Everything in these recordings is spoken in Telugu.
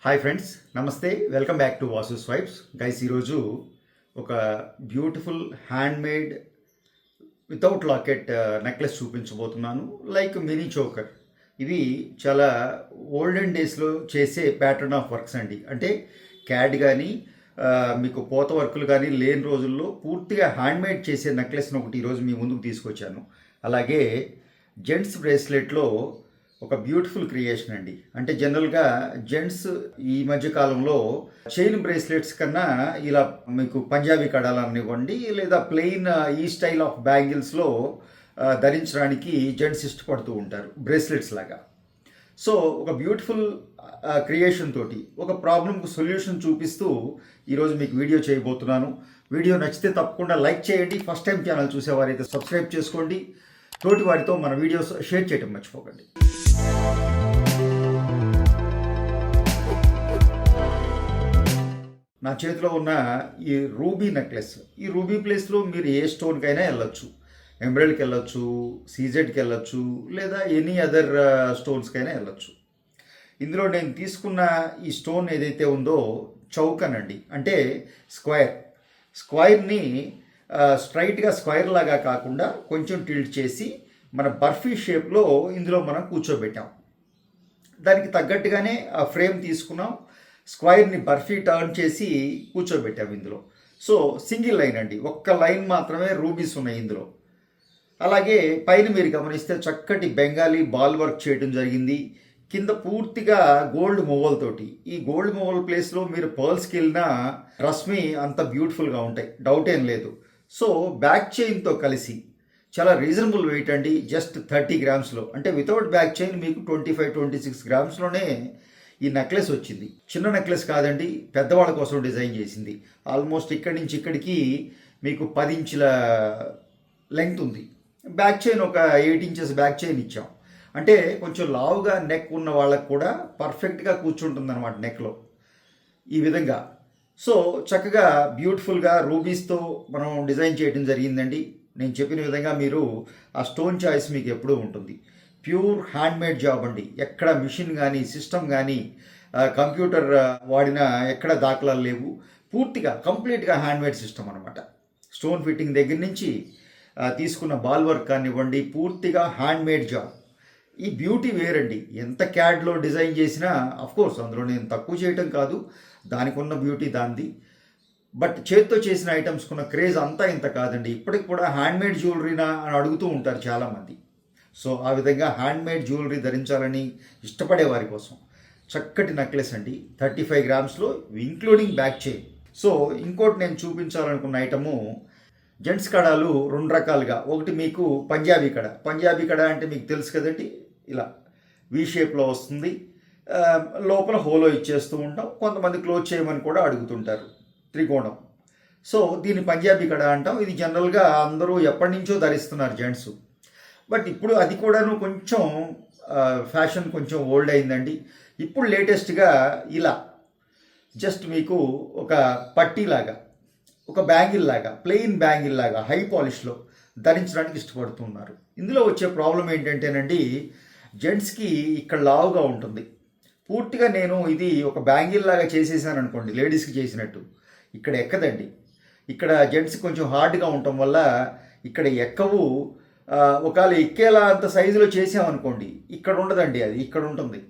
హాయ్ ఫ్రెండ్స్, నమస్తే. Welcome back to Vasu swipes. Guys, ఈరోజు ఒక beautiful hand made without locket necklace చూపించబోతున్నాను. Like mini choker. ఇవి చాలా ఓల్డెన్ డేస్లో చేసే ప్యాటర్న్ ఆఫ్ వర్క్స్ అండి. అంటే క్యాడ్ కానీ మీకు పోత వర్కులు కానీ లేని రోజుల్లో పూర్తిగా హ్యాండ్ మేడ్ చేసే నెక్లెస్ని ఒకటి ఈరోజు మీ ముందుకు తీసుకొచ్చాను. అలాగే జెంట్స్ బ్రేస్లెట్లో ఒక బ్యూటిఫుల్ క్రియేషన్ అండి. అంటే జనరల్గా జెంట్స్ ఈ మధ్య కాలంలో చైన్ బ్రేస్లెట్స్ కన్నా ఇలా మీకు పంజాబీ కడాలనివ్వండి లేదా ప్లెయిన్ ఈ స్టైల్ ఆఫ్ బ్యాంగిల్స్లో ధరించడానికి జెంట్స్ ఇష్టపడుతూ ఉంటారు, బ్రేస్లెట్స్ లాగా. సో ఒక బ్యూటిఫుల్ క్రియేషన్ తోటి ఒక ప్రాబ్లంకు సొల్యూషన్ చూపిస్తూ ఈరోజు మీకు వీడియో చేయబోతున్నాను. వీడియో నచ్చితే తప్పకుండా లైక్ చేయండి. ఫస్ట్ టైం ఛానల్ చూసేవారైతే సబ్స్క్రైబ్ చేసుకోండి. తోటి వారితో మన వీడియోస్ షేర్ చేయడం మర్చిపోకండి. నా చేతిలో ఉన్న ఈ రూబీ నెక్లెస్, ఈ రూబీ ప్లేస్లో మీరు ఏ స్టోన్కైనా వెళ్ళొచ్చు. ఎంబ్రాయిడ్కి వెళ్ళొచ్చు, సీజెడ్కి వెళ్ళొచ్చు, లేదా ఎనీ అదర్ స్టోన్స్కైనా వెళ్ళొచ్చు. ఇందులో నేను తీసుకున్న ఈ స్టోన్ ఏదైతే ఉందో చౌకన్ అండి. అంటే స్క్వైర్ని స్ట్రైట్గా స్క్వైర్ లాగా కాకుండా కొంచెం టిల్ట్ చేసి మన బర్ఫీ షేప్లో ఇందులో మనం కూర్చోబెట్టాం. దానికి తగ్గట్టుగానే ఆ ఫ్రేమ్ తీసుకున్నాం, స్క్వైర్ని బర్ఫీ టర్న్ చేసి కూర్చోబెట్టాం ఇందులో. సో సింగిల్ లైన్ అండి, ఒక్క లైన్ మాత్రమే రూబీస్ ఉన్నాయి ఇందులో. అలాగే పైన మీరు గమనిస్తే చక్కటి బెంగాలీ బాల్ వర్క్ చేయడం జరిగింది. కింద పూర్తిగా గోల్డ్ మొవల్తోటి. ఈ గోల్డ్ మొవల్ ప్లేస్లో మీరు పర్ల్స్కి వెళ్ళినా రశ్మి అంత బ్యూటిఫుల్గా ఉంటాయి, డౌట్ ఏం లేదు. సో బ్యాక్ చైన్తో కలిసి చాలా రీజనబుల్ వెయిట్ అండి, జస్ట్ 30 గ్రామ్స్లో. అంటే వితౌట్ బ్యాక్ చైన్ మీకు 25-26 గ్రామ్స్లోనే ఈ నెక్లెస్ వచ్చింది. చిన్న నెక్లెస్ కాదండి, పెద్దవాళ్ళ కోసం డిజైన్ చేసింది. ఆల్మోస్ట్ ఇక్కడి నుంచి ఇక్కడికి మీకు 10 ఇంచుల లెంగ్త్ ఉంది. బ్యాక్ చైన్ ఒక 8 ఇంచెస్ బ్యాక్ చైన్ ఇచ్చాం. అంటే కొంచెం లావుగా నెక్ ఉన్న వాళ్ళకు కూడా పర్ఫెక్ట్గా కూర్చుంటుంది అనమాట నెక్లో ఈ విధంగా. సో చక్కగా బ్యూటిఫుల్గా రూబీస్తో మనం డిజైన్ చేయడం జరిగిందండి. నేను చెప్పిన విధంగా మీరు ఆ స్టోన్ చాయిస్ మీకు ఎప్పుడూ ఉంటుంది. ప్యూర్ హ్యాండ్మేడ్ జాబ్ అండి. ఎక్కడ మిషన్ కానీ సిస్టమ్ కానీ కంప్యూటర్ వాడిన ఎక్కడ దాఖలాలు లేవు. పూర్తిగా కంప్లీట్గా హ్యాండ్మేడ్ సిస్టమ్ అనమాట. స్టోన్ ఫిట్టింగ్ దగ్గర నుంచి తీసుకున్న బాల్ వర్క్ కానివ్వండి, పూర్తిగా హ్యాండ్మేడ్ జాబ్. ఈ బ్యూటీ వేరండి. ఎంత క్యాడ్లో డిజైన్ చేసినా అఫ్కోర్స్ అందులో నేను తక్కువ చేయటం కాదు, దానికి ఉన్న బ్యూటీ దానిది. బట్ చేత్తో చేసిన ఐటమ్స్కున్న క్రేజ్ అంతా ఇంత కాదండి. ఇప్పటికి కూడా హ్యాండ్మేడ్ జ్యువెలరీనా అని అడుగుతూ ఉంటారు చాలామంది. సో ఆ విధంగా హ్యాండ్మేడ్ జ్యువెలరీ ధరించాలని ఇష్టపడే వారి కోసం చక్కటి నెక్లెస్ అండి. 35 గ్రామ్స్లో ఇంక్లూడింగ్ బ్యాక్ చైన్. సో ఇంకోటి నేను చూపించాలనుకున్న ఐటము జెంట్స్ కడాలు 2 రకాలుగా. ఒకటి మీకు పంజాబీ కడ. పంజాబీ కడ అంటే మీకు తెలుసు కదండి, ఇలా వి షేప్లో వస్తుంది, లోపల హోలో ఇచ్చేస్తూ ఉంటాం. కొంతమంది క్లోజ్ చేయమని కూడా అడుగుతుంటారు, త్రికోణం. సో దీన్ని పంజాబీ కడ అంటాం. ఇది జనరల్గా అందరూ ఎప్పటి నుంచో ధరిస్తున్నారు జెంట్స్. బట్ ఇప్పుడు అది కూడాను కొంచెం ఫ్యాషన్ కొంచెం ఓల్డ్ అయిందండి. ఇప్పుడు లేటెస్ట్గా ఇలా జస్ట్ మీకు ఒక పట్టీలాగా, ఒక బ్యాంగిల్ లాగా, ప్లెయిన్ బ్యాంగిల్ లాగా హై పాలిష్లో ధరించడానికి ఇష్టపడుతున్నారు. ఇందులో వచ్చే ప్రాబ్లం ఏంటంటేనండి, జెంట్స్కి ఇక్కడ లావుగా ఉంటుంది. పూర్తిగా నేను ఇది ఒక బ్యాంగిల్ లాగా చేసేసాను అనుకోండి, లేడీస్కి చేసినట్టు, ఇక్కడ ఎక్కదండి. ఇక్కడ జెంట్స్ కొంచెం హార్డ్గా ఉండటం వల్ల ఇక్కడ ఎక్కవు. ఒకవేళ ఎక్కేలా అంత సైజులో చేసామనుకోండి, ఇక్కడ ఉండదండి, అది ఇక్కడ ఉంటుంది.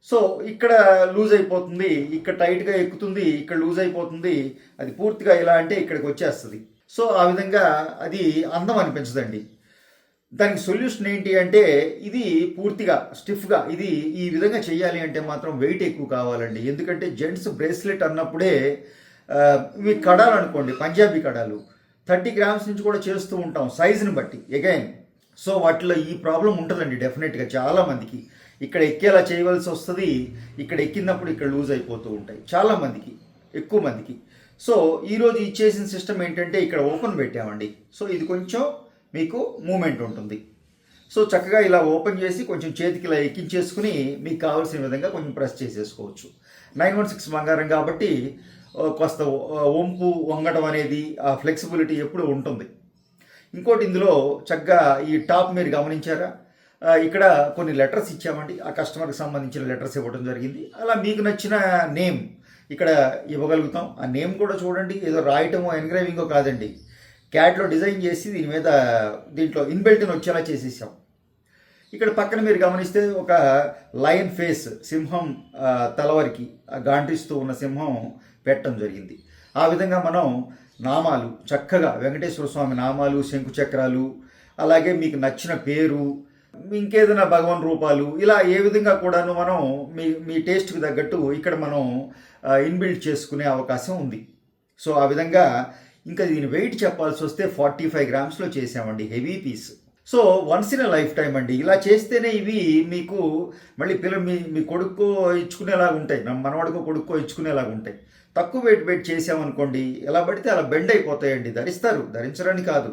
సో ఇక్కడ లూజ్ అయిపోతుంది, ఇక్కడ టైట్గా ఎక్కుతుంది, ఇక్కడ లూజ్ అయిపోతుంది. అది పూర్తిగా ఇలా అంటే ఇక్కడికి వచ్చేస్తుంది. సో ఆ విధంగా అది అందం అనిపించదండి. దానికి సొల్యూషన్ ఏంటి అంటే, ఇది పూర్తిగా స్టిఫ్గా ఇది ఈ విధంగా చేయాలి అంటే మాత్రం వెయిట్ ఎక్కువ కావాలండి. ఎందుకంటే జెంట్స్ బ్రేస్లెట్ అన్నప్పుడే ఇవి కడాలు అనుకోండి, పంజాబీ కడాలు 30 గ్రామ్స్ నుంచి కూడా చేస్తూ ఉంటాం సైజుని బట్టి అగైన్. సో వాటిలో ఈ ప్రాబ్లం ఉంటుందండి డెఫినెట్గా చాలామందికి. ఇక్కడ ఎక్కేలా చేయవలసి వస్తుంది, ఇక్కడ ఎక్కినప్పుడు ఇక్కడ లూజ్ అయిపోతూ ఉంటాయి చాలామందికి, ఎక్కువ మందికి. సో ఈరోజు ఇచ్చేసిన సిస్టమ్ ఏంటంటే ఇక్కడ ఓపెన్ పెట్టామండి. సో ఇది కొంచెం మీకు మూమెంట్ ఉంటుంది. సో చక్కగా ఇలా ఓపెన్ చేసి కొంచెం చేతికి ఇలా ఎక్కించేసుకుని మీకు కావాల్సిన విధంగా కొంచెం ప్రెస్ చేసేసుకోవచ్చు. 916 బంగారం కాబట్టి కాస్త వంపు వంగడం అనేది, ఆ ఫ్లెక్సిబిలిటీ ఎప్పుడు ఉంటుంది. ఇంకోటి ఇందులో చక్కగా ఈ టాప్ మీరు గమనించారా, ఇక్కడ కొన్ని లెటర్స్ ఇచ్చామండి. ఆ కస్టమర్కి సంబంధించిన లెటర్స్ ఇవ్వడం జరిగింది. అలా మీకు నచ్చిన నేమ్ ఇక్కడ ఇవ్వగలుగుతాం. ఆ నేమ్ కూడా చూడండి, ఏదో రాయటమో ఎన్గ్రేవింగో కాదండి, క్యాట్లో డిజైన్ చేసి దీని మీద దీంట్లో ఇన్బిల్ట్ని వచ్చేలా చేసేసాం. ఇక్కడ పక్కన మీరు గమనిస్తే ఒక లయన్ ఫేస్, సింహం తలవరికి గాండ్రిస్తూ ఉన్న సింహం పెట్టడం జరిగింది. ఆ విధంగా మనం నామాలు చక్కగా వెంకటేశ్వర స్వామి నామాలు, శంకుచక్రాలు, అలాగే మీకు నచ్చిన పేరు, ఇంకేదైనా భగవాన్ రూపాలు, ఇలా ఏ విధంగా కూడాను మనం మీ మీ టేస్ట్కి తగ్గట్టు ఇక్కడ మనం ఇన్బిల్డ్ చేసుకునే అవకాశం ఉంది. సో ఆ విధంగా ఇంకా దీని వెయిట్ చెప్పాల్సి వస్తే 45 గ్రామ్స్లో చేసామండి, heavy piece. So once in life time అండి, ఇలా చేస్తేనే ఇవి మీకు మళ్ళీ మీ కొడుక్కో ఇచ్చుకునేలాగా ఉంటాయి, మనవాడికో కొడుక్కో ఇచ్చుకునేలాగా ఉంటాయి. తక్కువ వెయిట్ చేసామనుకోండి, ఎలా పడితే అలా బెండ్ అయిపోతాయండి. ధరించరని కాదు,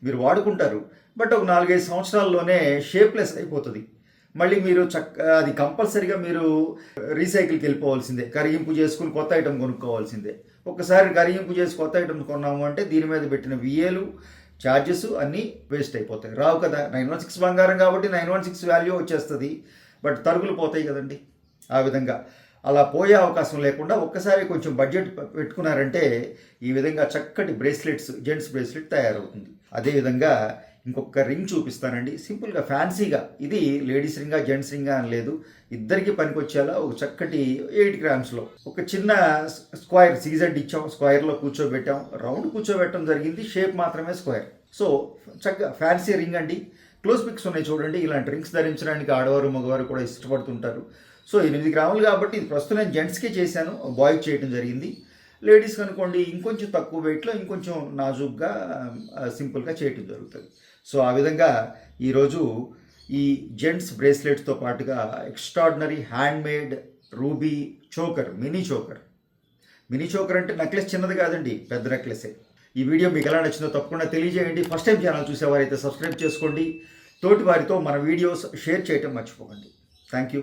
మీరు వాడుకుంటారు, బట్ ఒక 4-5 సంవత్సరాల్లోనే షేప్లెస్ అయిపోతుంది. మళ్ళీ మీరు అది కంపల్సరీగా మీరు రీసైకిల్కి వెళ్ళిపోవాల్సిందే, కరిగింపు చేసుకుని కొత్త ఐటెం కొనుక్కోవాల్సిందే. ఒక్కసారి కరిగింపు చేసి కొత్త ఐటమ్ కొన్నాము అంటే దీని మీద పెట్టిన విఏలు, ఛార్జెస్ అన్నీ వేస్ట్ అయిపోతాయి, రావు కదా. 916 బంగారం కాబట్టి 916 వాల్యూ వచ్చేస్తుంది, బట్ తరుగులు పోతాయి కదండి. ఆ విధంగా అలా పోయే అవకాశం లేకుండా ఒక్కసారి కొంచెం బడ్జెట్ పెట్టుకున్నారంటే ఈ విధంగా చక్కటి బ్రేస్లెట్స్, జెంట్స్ బ్రేస్లెట్ తయారవుతుంది. అదేవిధంగా ఇంకొక రింగ్ చూపిస్తానండి, సింపుల్గా ఫ్యాన్సీగా. ఇది లేడీస్ రింగా జెంట్స్ రింగా అని లేదు, ఇద్దరికి పనికొచ్చేలా ఒక చక్కటి 8 గ్రామ్స్లో ఒక చిన్న స్క్వైర్ సీజెడ్ ఇచ్చాం, స్క్వైర్లో కూర్చోబెట్టాం, రౌండ్ కూర్చోబెట్టడం జరిగింది, షేప్ మాత్రమే స్క్వైర్. సో చక్కగా ఫ్యాన్సీ రింగ్ అండి. క్లోజ్ పిక్స్ ఉన్నాయి చూడండి. ఇలాంటి రింగ్స్ ధరించడానికి ఆడవారు మగవారు కూడా ఇష్టపడుతుంటారు. సో 8 గ్రాములు కాబట్టి ఇది ప్రస్తుతం నేను జెంట్స్కే చేశాను, బాయ్కి చేయడం జరిగింది. లేడీస్ అనుకోండి ఇంకొంచెం తక్కువ వెయిట్లో ఇంకొంచెం నాజుగ్గా సింపుల్గా చేయటం జరుగుతుంది. సో ఆ విధంగా ఈరోజు ఈ జెంట్స్ బ్రేస్లెట్స్తో పాటుగా extraordinary handmade ruby choker, mini choker అంటే నెక్లెస్ చిన్నది కాదండి, పెద్ద నెక్లెసే. ఈ వీడియో మీకు ఎలా నచ్చిందో తప్పకుండా తెలియజేయండి. ఫస్ట్ టైం ఛానల్ చూసేవారైతే సబ్స్క్రైబ్ చేసుకోండి. తోటి వారితో మన వీడియోస్ షేర్ చేయటం మర్చిపోకండి. Thank you.